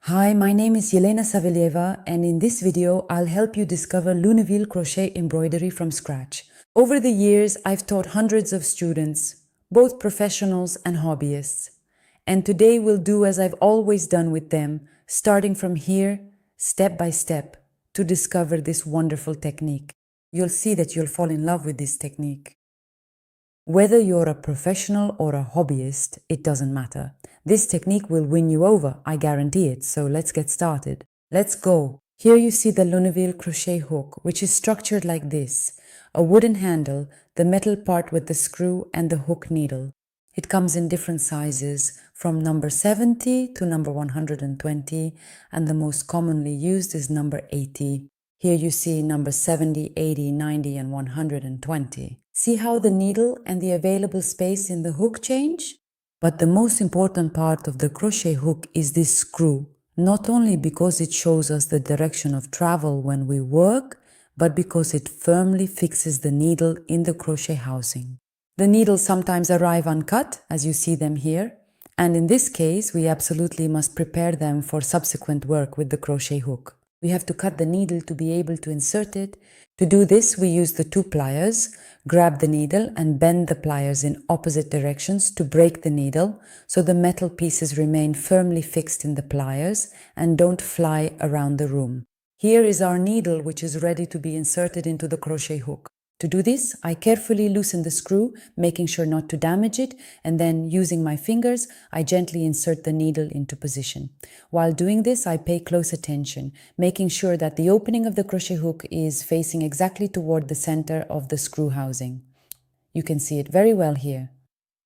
Hi, my name is Yelena Savelyeva, and in this video, I'll help you discover Luneville crochet embroidery from scratch. Over the years, I've taught hundreds of students, both professionals and hobbyists. And today we'll do as I've always done with them, starting from here, step by step, to discover this wonderful technique. You'll see that you'll fall in love with this technique. Whether you're a professional or a hobbyist, it doesn't matter. This technique will win you over, I guarantee it, so let's get started. Let's go. Here you see the Luneville crochet hook, which is structured like this. A wooden handle, the metal part with the screw and the hook needle. It comes in different sizes, from number 70 to number 120, and the most commonly used is number 80. Here you see number 70, 80, 90, and 120. See how the needle and the available space in the hook change? But the most important part of the crochet hook is this screw, not only because it shows us the direction of travel when we work, but because it firmly fixes the needle in the crochet housing. The needles sometimes arrive uncut, as you see them here, and in this case, we absolutely must prepare them for subsequent work with the crochet hook. We have to cut the needle to be able to insert it. To do this, we use the two pliers, grab the needle and bend the pliers in opposite directions to break the needle so the metal pieces remain firmly fixed in the pliers and don't fly around the room. Here is our needle, which is ready to be inserted into the crochet hook. To do this, I carefully loosen the screw, making sure not to damage it, and then using my fingers, I gently insert the needle into position. While doing this, I pay close attention, making sure that the opening of the crochet hook is facing exactly toward the center of the screw housing. You can see it very well here.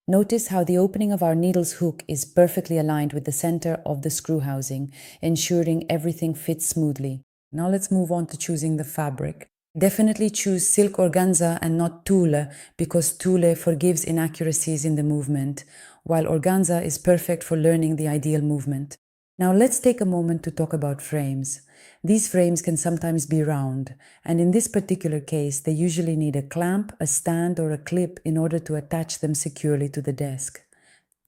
Notice how the opening of our needle's hook is perfectly aligned with the center of the screw housing, ensuring everything fits smoothly. Now let's move on to choosing the fabric. Definitely choose silk organza and not tulle, because tulle forgives inaccuracies in the movement, while organza is perfect for learning the ideal movement. Now let's take a moment to talk about frames. These frames can sometimes be round, and in this particular case, they usually need a clamp, a stand, or a clip in order to attach them securely to the desk.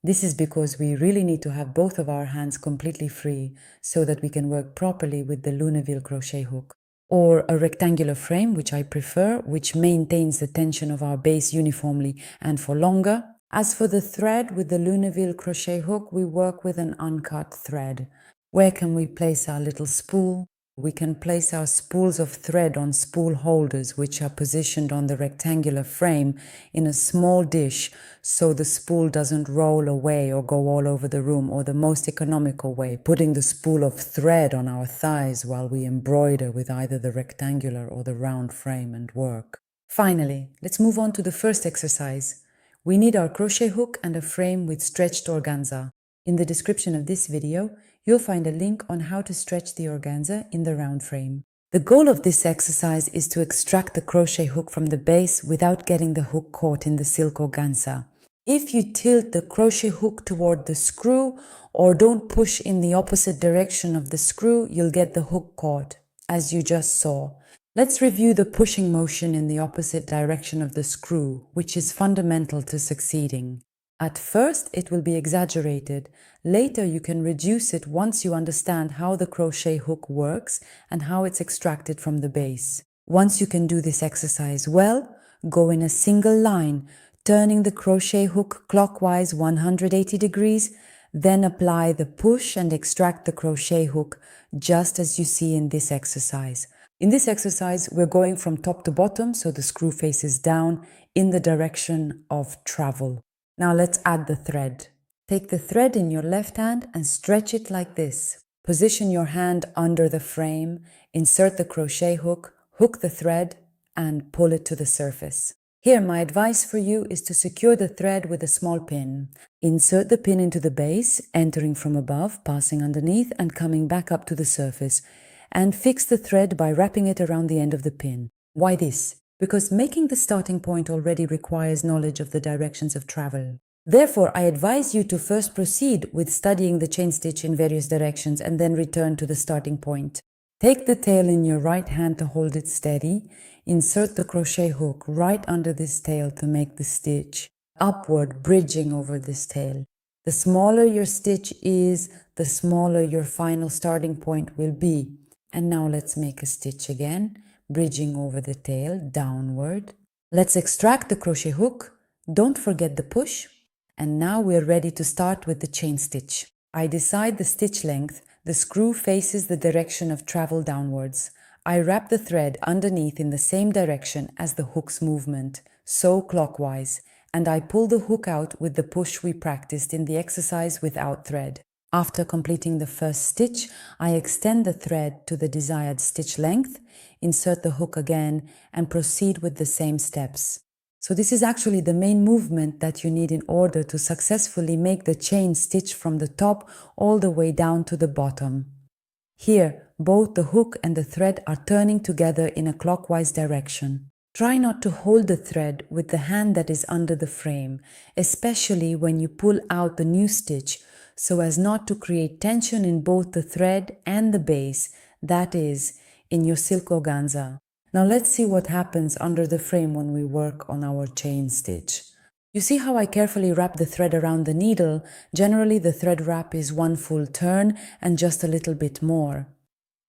This is because we really need to have both of our hands completely free so that we can work properly with the Luneville crochet hook. Or a rectangular frame, which I prefer, which maintains the tension of our base uniformly and for longer. As for the thread with the Luneville crochet hook, we work with an uncut thread. Where can we place our little spool? We can place our spools of thread on spool holders, which are positioned on the rectangular frame in a small dish so the spool doesn't roll away or go all over the room, or the most economical way, putting the spool of thread on our thighs while we embroider with either the rectangular or the round frame and work. Finally, let's move on to the first exercise. We need our crochet hook and a frame with stretched organza. In the description of this video, you'll find a link on how to stretch the organza in the round frame. The goal of this exercise is to extract the crochet hook from the base without getting the hook caught in the silk organza. If you tilt the crochet hook toward the screw or don't push in the opposite direction of the screw, you'll get the hook caught, as you just saw. Let's review the pushing motion in the opposite direction of the screw, which is fundamental to succeeding. At first, it will be exaggerated. Later, you can reduce it once you understand how the crochet hook works and how it's extracted from the base. Once you can do this exercise well, go in a single line, turning the crochet hook clockwise 180 degrees, then apply the push and extract the crochet hook, just as you see in this exercise. In this exercise, we're going from top to bottom, so the screw faces down in the direction of travel. Now let's add the thread. Take the thread in your left hand and stretch it like this. Position your hand under the frame, insert the crochet hook, hook the thread, and pull it to the surface. Here, my advice for you is to secure the thread with a small pin. Insert the pin into the base, entering from above, passing underneath, and coming back up to the surface. And fix the thread by wrapping it around the end of the pin. Why this? Because making the starting point already requires knowledge of the directions of travel. Therefore, I advise you to first proceed with studying the chain stitch in various directions and then return to the starting point. Take the tail in your right hand to hold it steady. Insert the crochet hook right under this tail to make the stitch upward, bridging over this tail. The smaller your stitch is, the smaller your final starting point will be. And now let's make a stitch again, bridging over the tail downward. Let's extract the crochet hook. Don't forget the push. And now we're ready to start with the chain stitch. I decide the stitch length. The screw faces the direction of travel downwards. I wrap the thread underneath in the same direction as the hook's movement, so clockwise, and I pull the hook out with the push we practiced in the exercise without thread. After completing the first stitch, I extend the thread to the desired stitch length, insert the hook again, and proceed with the same steps. So this is actually the main movement that you need in order to successfully make the chain stitch from the top all the way down to the bottom. Here, both the hook and the thread are turning together in a clockwise direction. Try not to hold the thread with the hand that is under the frame, especially when you pull out the new stitch, so as not to create tension in both the thread and the base, that is, in your silk organza. Now let's see what happens under the frame when we work on our chain stitch. You see how I carefully wrap the thread around the needle? Generally, the thread wrap is one full turn and just a little bit more.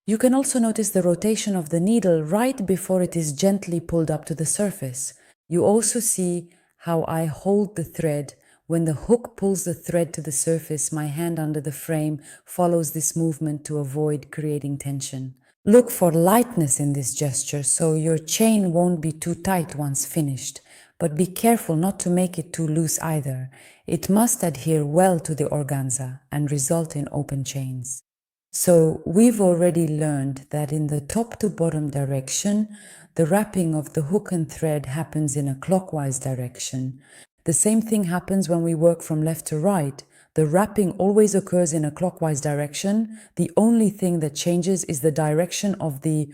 You can also notice the rotation of the needle right before it is gently pulled up to the surface. You also see how I hold the thread. When the hook pulls the thread to the surface, my hand under the frame follows this movement to avoid creating tension. Look for lightness in this gesture so your chain won't be too tight once finished, but be careful not to make it too loose either. It must adhere well to the organza and result in open chains. So we've already learned that in the top to bottom direction, the wrapping of the hook and thread happens in a clockwise direction. The same thing happens when we work from left to right. The wrapping always occurs in a clockwise direction. The only thing that changes is the direction of the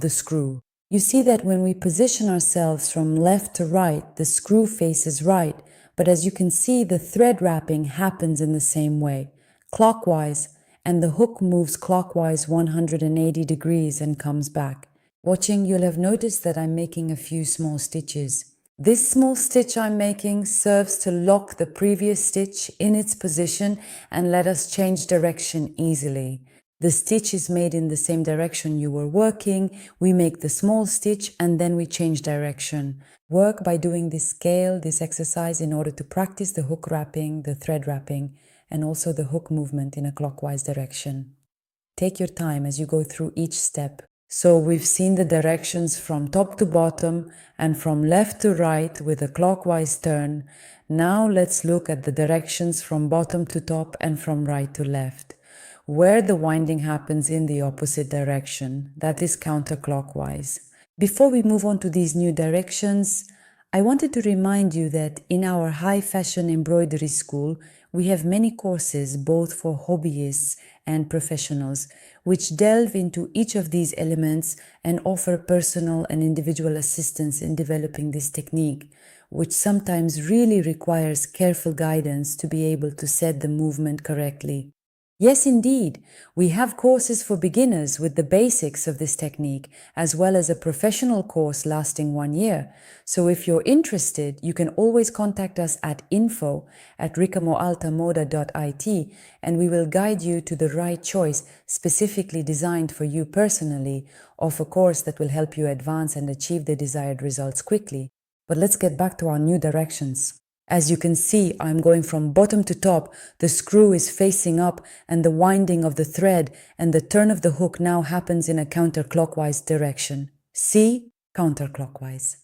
screw. You see that when we position ourselves from left to right, the screw faces right, but as you can see, the thread wrapping happens in the same way, clockwise, and the hook moves clockwise 180 degrees and comes back. Watching, you'll have noticed that I'm making a few small stitches. This small stitch I'm making serves to lock the previous stitch in its position and let us change direction easily. The stitch is made in the same direction you were working. We make the small stitch and then we change direction. Work by doing this exercise in order to practice the hook wrapping, the thread wrapping, and also the hook movement in a clockwise direction. Take your time as you go through each step. So we've seen the directions from top to bottom and from left to right with a clockwise turn. Now let's look at the directions from bottom to top and from right to left, where the winding happens in the opposite direction, that is counterclockwise. Before we move on to these new directions, I wanted to remind you that in our high fashion embroidery school, we have many courses both for hobbyists and professionals, which delve into each of these elements and offer personal and individual assistance in developing this technique, which sometimes really requires careful guidance to be able to set the movement correctly. Yes, indeed, we have courses for beginners with the basics of this technique, as well as a professional course lasting 1 year. So if you're interested, you can always contact us at info@ricamoaltamoda.it and we will guide you to the right choice specifically designed for you personally of a course that will help you advance and achieve the desired results quickly. But let's get back to our new directions. As you can see, I'm going from bottom to top, the screw is facing up and the winding of the thread and the turn of the hook now happens in a counterclockwise direction. See? Counterclockwise.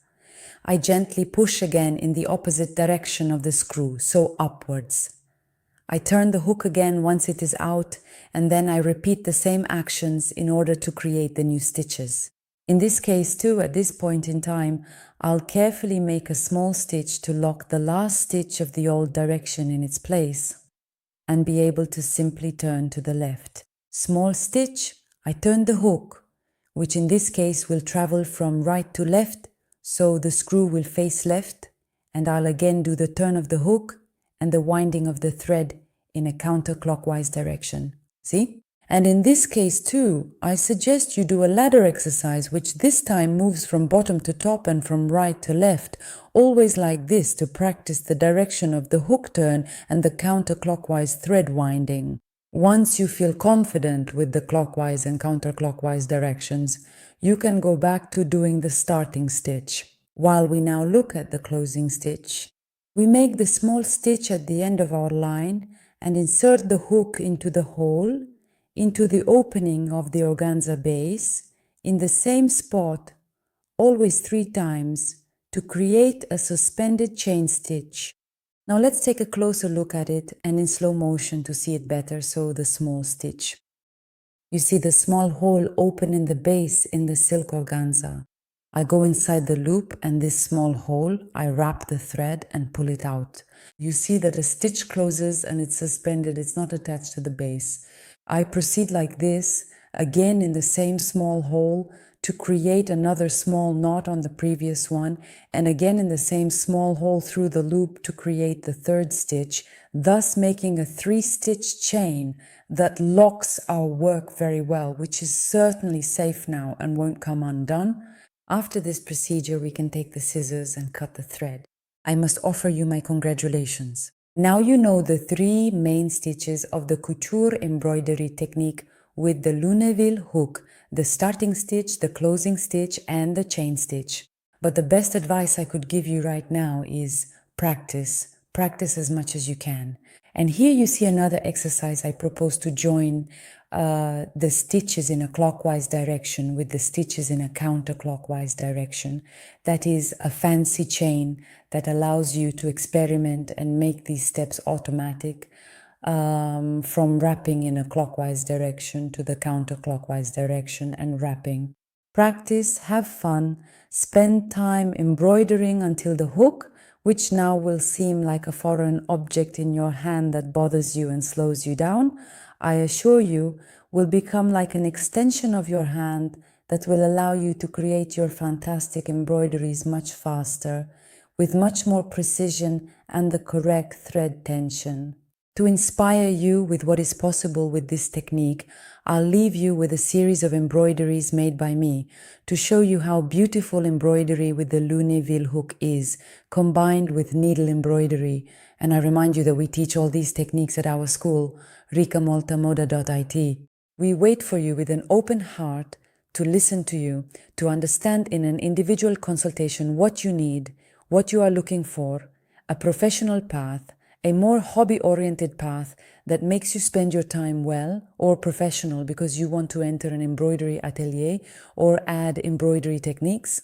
I gently push again in the opposite direction of the screw, so upwards. I turn the hook again once it is out and then I repeat the same actions in order to create the new stitches. In this case too, at this point in time, I'll carefully make a small stitch to lock the last stitch of the old direction in its place and be able to simply turn to the left. Small stitch, I turn the hook, which in this case will travel from right to left, so the screw will face left, and I'll again do the turn of the hook and the winding of the thread in a counterclockwise direction. See? And in this case too, I suggest you do a ladder exercise, which this time moves from bottom to top and from right to left, always like this to practice the direction of the hook turn and the counterclockwise thread winding. Once you feel confident with the clockwise and counterclockwise directions, you can go back to doing the starting stitch. While we now look at the closing stitch, we make the small stitch at the end of our line and insert the hook into the hole, into the opening of the organza base, in the same spot, always 3 times, to create a suspended chain stitch. Now let's take a closer look at it and in slow motion to see it better. So the small stitch. You see the small hole open in the base in the silk organza. I go inside the loop and this small hole, I wrap the thread and pull it out. You see that the stitch closes and it's suspended, it's not attached to the base. I proceed like this, again in the same small hole, to create another small knot on the previous one, and again in the same small hole through the loop to create the third stitch, thus making a 3-stitch chain that locks our work very well, which is certainly safe now and won't come undone. After this procedure, we can take the scissors and cut the thread. I must offer you my congratulations. Now you know the 3 main stitches of the couture embroidery technique with the Lunéville hook, the starting stitch, the closing stitch, and the chain stitch. But the best advice I could give you right now is practice. Practice as much as you can. And here you see another exercise. I propose to join the stitches in a clockwise direction with the stitches in a counterclockwise direction. That is a fancy chain that allows you to experiment and make these steps automatic, from wrapping in a clockwise direction to the counterclockwise direction and wrapping. Practice, have fun, spend time embroidering until the hook, which now will seem like a foreign object in your hand that bothers you and slows you down, I assure you will become like an extension of your hand that will allow you to create your fantastic embroideries much faster, with much more precision and the correct thread tension. To inspire you with what is possible with this technique, I'll leave you with a series of embroideries made by me to show you how beautiful embroidery with the Lunéville hook is, combined with needle embroidery. And I remind you that we teach all these techniques at our school, ricamoltamoda.it. We wait for you with an open heart to listen to you, to understand in an individual consultation what you need, what you are looking for, a professional path, a more hobby-oriented path that makes you spend your time well, or professional because you want to enter an embroidery atelier or add embroidery techniques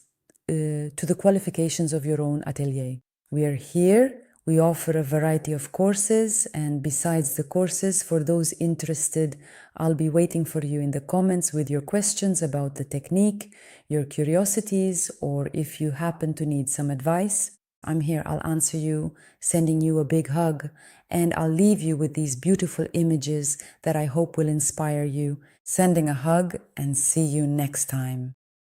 to the qualifications of your own atelier. We are here. We offer a variety of courses, and besides the courses, for those interested, I'll be waiting for you in the comments with your questions about the technique, your curiosities, or if you happen to need some advice. I'm here, I'll answer you, sending you a big hug, and I'll leave you with these beautiful images that I hope will inspire you. Sending a hug and see you next time.